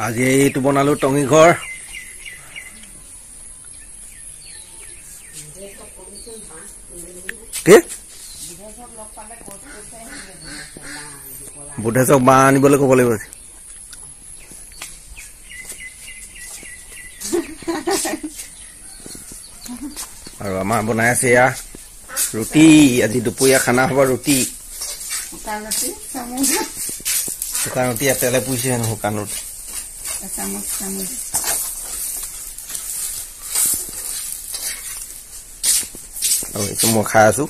আজি এইটো বনালো টঙি ঘৰ কি বুধেশক বাঁহ আনিবলৈ ক'ব লাগিব আৰু আমাৰ বনাই আছে এয়া ৰুটি আজি দুপৰীয়া খানা হ'ব ৰুটি শুকান ৰুটি তেলে পুৰিছে হেনো শুকান ৰুটি আৰু এইটো মই খাই আছো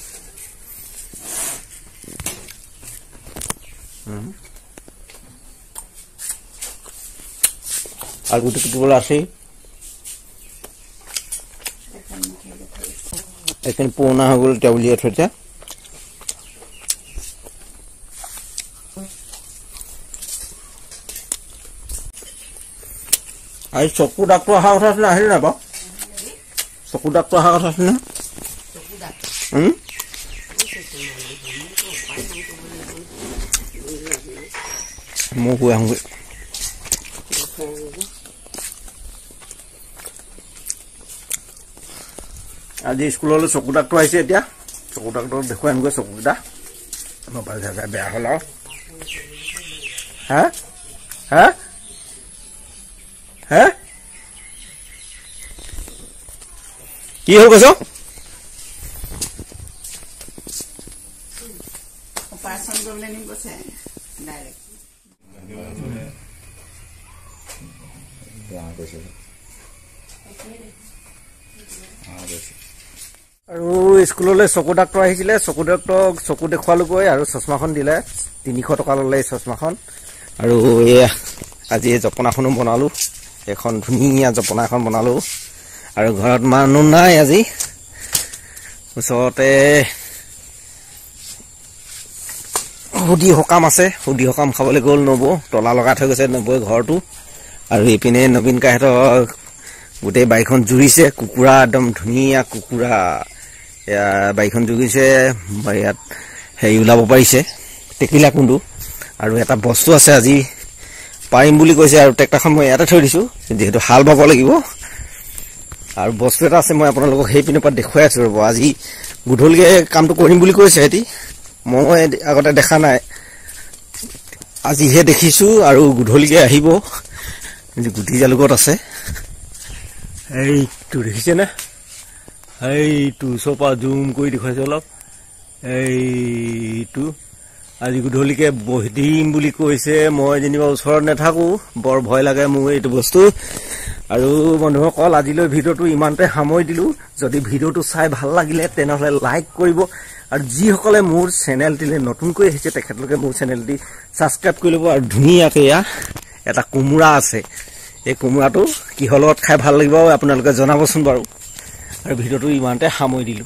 আৰু গুটি কুটিবলৈ আছেই এইখিনি পুৰণা হৈ গ'ল এতিয়া উলিয়াই থৈছে আজি চকু ডাক্তৰ অহা কথা আছিলে আহিলে নাই বাৰু চকু ডাক্তৰ অহা কথা আছিলে মই গৈ আহোঁগৈ আজি স্কুললৈ চকু ডাক্তৰ আহিছে এতিয়া চকু ডাক্তৰক দেখুৱাই আনগৈ চকুকেইটা মোবাইল চাৰ্জাৰ বেয়া হ'ল আৰু হা হা হা কি হ'ল কৈছ অপাৰেশ্যন কৰিবলৈ নিব কৈছে ডাইৰেক্ট আৰু স্কুললৈ চকু ডাক্তৰ আহিছিলে চকু ডাক্তৰক চকু দেখুৱালোগৈ আৰু চশমাখন দিলে 300 টকা ল'লে এই চশমাখন আৰু এয়া আজি জপনাখনো বনালো এখন ধুনীয়া জপনা এখন বনালো আৰু ঘৰত মানুহ নাই আজি ওচৰতে সুধি সকাম আছে সুধি সকাম খাবলৈ গ'ল নব তলা লগাই থৈ গৈছে নবই ঘৰটো আৰু ইপিনে নবীন কাহঁতৰ গোটেই বাৰীখন জুৰিছে কুকুৰা একদম ধুনীয়া কুকুৰা এয়া বাৰীখন জুৰিছে ইয়াত হেৰি ওলাব পাৰিছে টেকিলা কুণ্ডু আৰু এটা বস্তু আছে আজি পাৰিম বুলি কৈছে আৰু ট্ৰেক্টৰখন মই ইয়াতে থৈ দিছো যিহেতু হাল বাব লাগিব আৰু বস্তু এটা আছে মই আপোনালোকক সেই পিনৰ পৰা দেখুৱাই আছো ৰ'ব আজি গধূলিকে কামটো কৰিম বুলি কৈছে হেতি মই আগতে দেখা নাই আজিহে দেখিছো আৰু গধূলিকে আহিব গুটি জালুকত আছে এইটো দেখিছে না এইটো ওচৰৰ জুম কৰি দেখুৱাইছে অলপ এইটো আজি গধূলিকে বহি দিম বুলি কৈছে মই যেনিবা ওচৰত নাথাকো বৰ ভয় লাগে মোৰ এইটো বস্তু আৰু বন্ধুসকল আজিলৈ ভিডিঅ'টো ইমানতে সামৰি দিলো যদি ভিডিঅ'টো চাই ভাল লাগিলে তেনেহ'লে লাইক কৰিব আৰু যিসকলে মোৰ চেনেলটিলে নতুনকৈ আহিছে তেখেতলোকে মোৰ চেনেলটি ছাবস্ক্ৰাইব কৰি ল'ব আৰু ধুনীয়াকৈ এটা কোমোৰা আছে এই কোমোৰাটো কিহৰ লগত খাই ভাল লাগিব আপোনালোকে জনাবচোন বাৰু আৰু ভিডিঅ'টো ইমানতে সামৰি দিলো